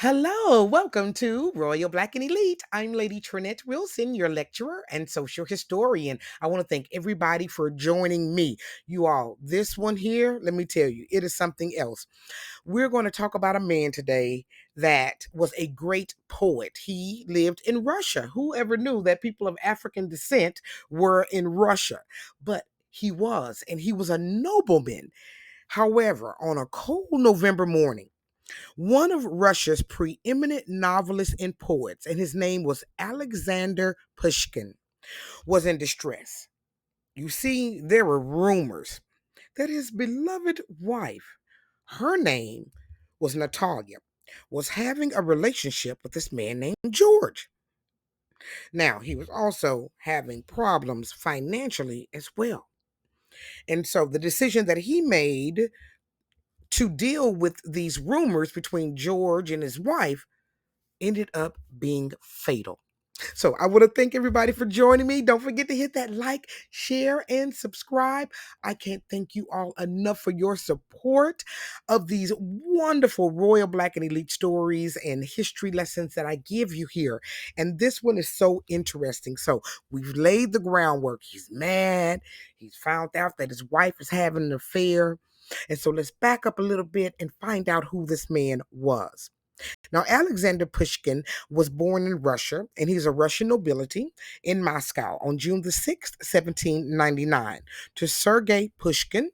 Hello, welcome to Royal Black and Elite. I'm Lady TrenettWilson, your lecturer and social historian. I want to thank everybody for joining me. You all, this one here, let me tell you, it is something else. We're going to talk about a man today that was a great poet. He lived in Russia. Who ever knew that people of African descent were in Russia? But he was, and he was a nobleman. However, on a cold November morning, one of Russia's preeminent novelists and poets, and his name was Alexander Pushkin, was in distress. You see, there were rumors that his beloved wife, her name was Natalia, was having a relationship with this man named George. Now, he was also having problems financially as well. And so the decision that he made to deal with these rumors between George and his wife ended up being fatal. So I want to thank everybody for joining me. Don't forget to hit that like, share, and subscribe. I can't thank you all enough for your support of these wonderful Royal Black and Elite stories and history lessons that I give you here. And this one is so interesting. So we've laid the groundwork. He's mad. He's found out that his wife is having an affair. And so let's back up a little bit and find out who this man was. Now, Alexander Pushkin was born in Russia, and he's a Russian nobility in Moscow on June the 6th, 1799, to Sergei Pushkin.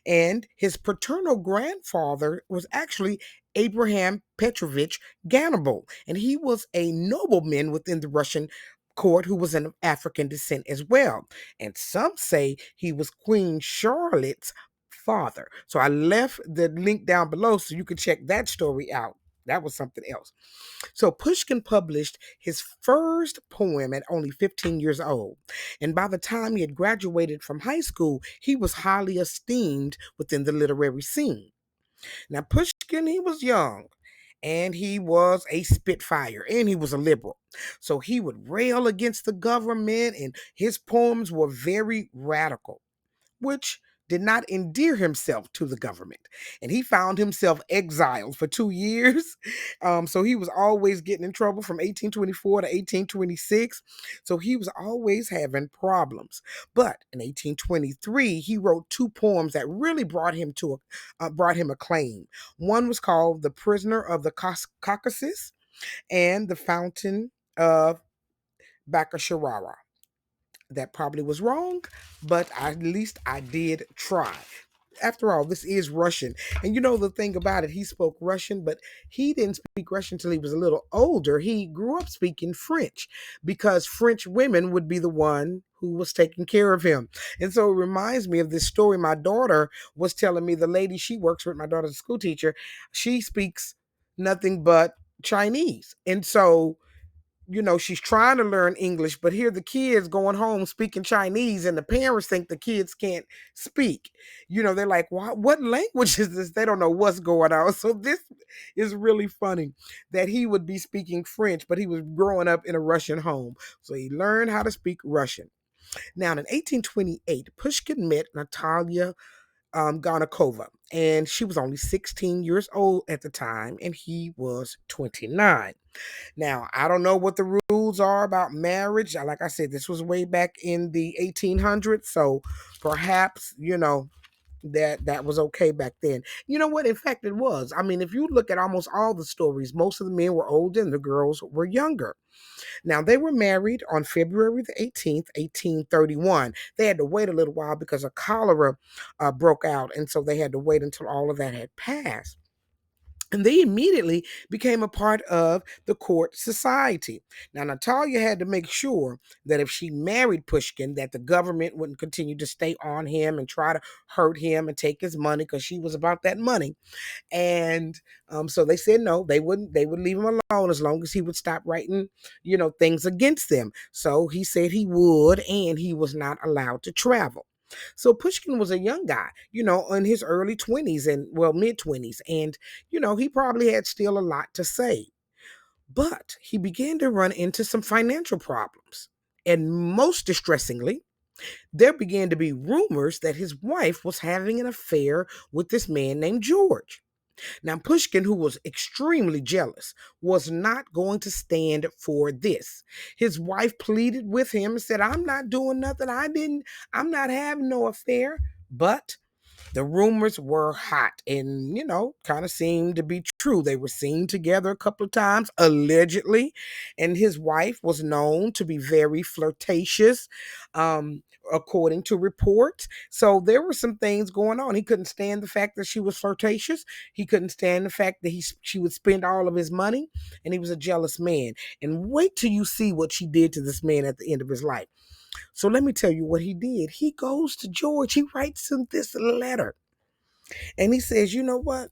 And his paternal grandfather was actually Abraham Petrovich Ganable, and he was a nobleman within the Russian court who was of African descent as well. And some say he was Queen Charlotte's father. So I left the link down below so you can check that story out. That was something else. So Pushkin published his first poem at only 15 years old. And by the time he had graduated from high school, he was highly esteemed within the literary scene. Now, Pushkin, he was young and he was a spitfire and he was a liberal. So he would rail against the government and his poems were very radical, which did not endear himself to the government. And he found himself exiled for 2 years. So he was always getting in trouble from 1824 to 1826. So he was always having problems. But in 1823, he wrote two poems that really brought him acclaim. One was called "The Prisoner of the Caucasus" and "The Fountain of Bakasharara." That probably was wrong, but at least I did try. After all, this is Russian. And you know the thing about it, he spoke Russian, but he didn't speak Russian until he was a little older. He grew up speaking French because French women would be the one who was taking care of him. And so it reminds me of this story my daughter was telling me. The lady she works with, my daughter's a school teacher, she speaks nothing but Chinese. And so she's trying to learn English, but here the kids going home speaking Chinese, and the parents think the kids can't speak. They're like, what language is this? They don't know what's going on. So this is really funny that he would be speaking French, but he was growing up in a Russian home. So he learned how to speak Russian. Now, in 1828, Pushkin met Natalia Garnikova, and she was only 16 years old at the time, and he was 29. Now, I don't know what the rules are about marriage. Like I said, this was way back in the 1800s, so perhaps, that was okay back then. You know what? In fact, it was. I mean, if you look at almost all the stories, most of the men were older and the girls were younger. Now, they were married on February the 18th, 1831. They had to wait a little while because a cholera broke out, and so they had to wait until all of that had passed. And they immediately became a part of the court society. Now, Natalia had to make sure that if she married Pushkin, that the government wouldn't continue to stay on him and try to hurt him and take his money, because she was about that money. And so they said no, they would leave him alone as long as he would stop writing, things against them. So he said he would, and he was not allowed to travel. So Pushkin was a young guy, in his early 20s and mid 20s. And, he probably had still a lot to say. But he began to run into some financial problems. And most distressingly, there began to be rumors that his wife was having an affair with this man named George. Now, Pushkin, who was extremely jealous, was not going to stand for this. His wife pleaded with him and said, I'm not doing nothing. I'm not having no affair. But the rumors were hot and, kind of seemed to be true. They were seen together a couple of times, allegedly, and his wife was known to be very flirtatious, um, according to reports. So there were some things going on. He couldn't stand the fact that she was flirtatious. He couldn't stand the fact that she would spend all of his money, and he was a jealous man. And wait till you see what she did to this man at the end of his life. So let me tell you what he did. He goes to George. He writes him this letter. And he says, you know what?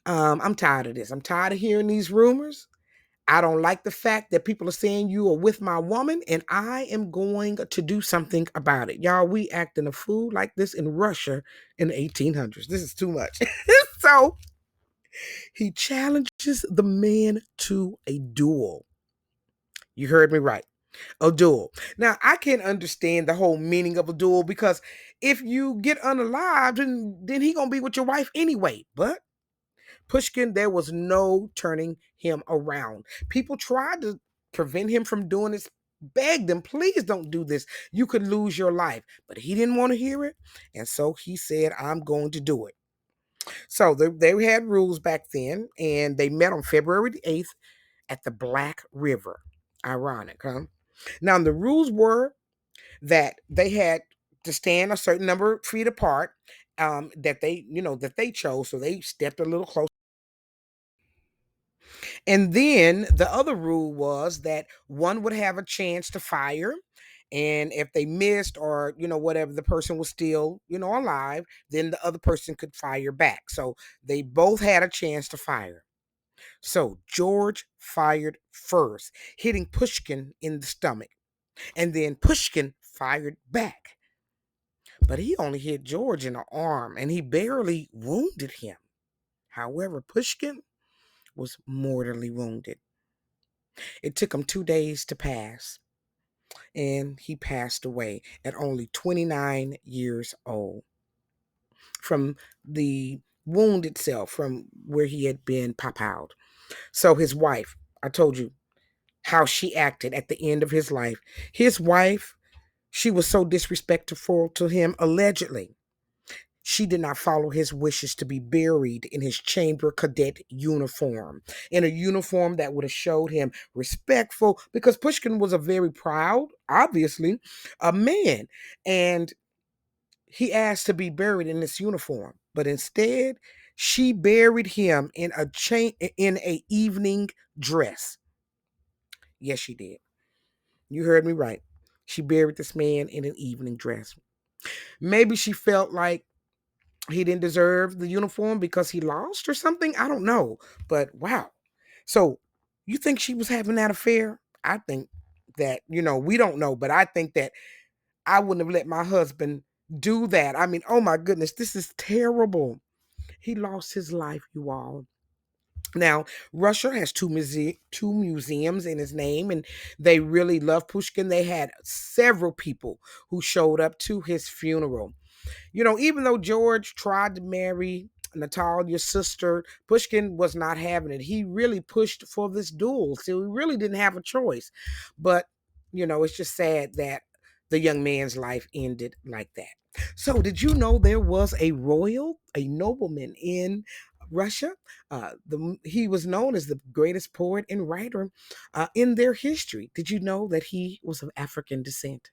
I'm tired of this. I'm tired of hearing these rumors. I don't like the fact that people are saying you are with my woman, and I am going to do something about it. Y'all, we acting a fool like this in Russia in the 1800s. This is too much. So he challenges the man to a duel. You heard me right. A duel. Now, I can't understand the whole meaning of a duel because if you get unalived, then he gonna be with your wife anyway. But Pushkin, there was no turning him around. People tried to prevent him from doing this, begged him, please don't do this. You could lose your life. But he didn't want to hear it. And so he said, I'm going to do it. So they had rules back then, and they met on February the 8th at the Black River. Ironic, huh? Now, the rules were that they had to stand a certain number of feet apart, that they chose. So they stepped a little closer. And then the other rule was that one would have a chance to fire. And if they missed or, whatever, the person was still, alive, then the other person could fire back. So they both had a chance to fire. So George fired first, hitting Pushkin in the stomach. And then Pushkin fired back. But he only hit George in the arm and he barely wounded him. However, Pushkin was mortally wounded. It took him 2 days to pass, and he passed away at only 29 years old from the wound itself, from where he had been pop out. So his wife, I told you how she acted at the end of his life. His wife, she was so disrespectful to him, allegedly. She did not follow his wishes to be buried in his chamber cadet uniform, in a uniform that would have showed him respectful, because Pushkin was a very proud, obviously, a man, and he asked to be buried in this uniform. But instead, she buried him in a evening dress. Yes, she did. You heard me right. She buried this man in an evening dress. Maybe she felt like he didn't deserve the uniform because he lost or something. I don't know. But wow. So you think she was having that affair? I think that, we don't know, but I think that I wouldn't have let my husband do that. I mean, oh my goodness, this is terrible. He lost his life, you all. Now, Russia has two museums in his name, and they really love Pushkin. They had several people who showed up to his funeral. Even though George tried to marry Natalia's sister, Pushkin was not having it. He really pushed for this duel, so he really didn't have a choice. But, it's just sad that the young man's life ended like that. So, did you know there was a nobleman in Russia? He was known as the greatest poet and writer in their history. Did you know that he was of African descent?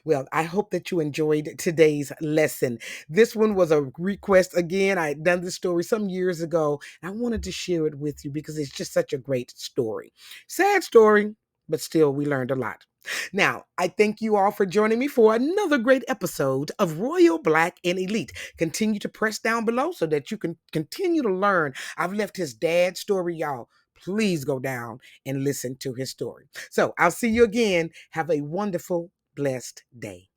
Well, I hope that you enjoyed today's lesson. This one was a request. Again, I had done this story some years ago, and I wanted to share it with you because it's just such a great story. Sad story, but still, we learned a lot. Now, I thank you all for joining me for another great episode of Royal Black and Elite. Continue to press down below so that you can continue to learn. I've left his dad's story, y'all. Please go down and listen to his story. So I'll see you again. Have a wonderful, blessed day.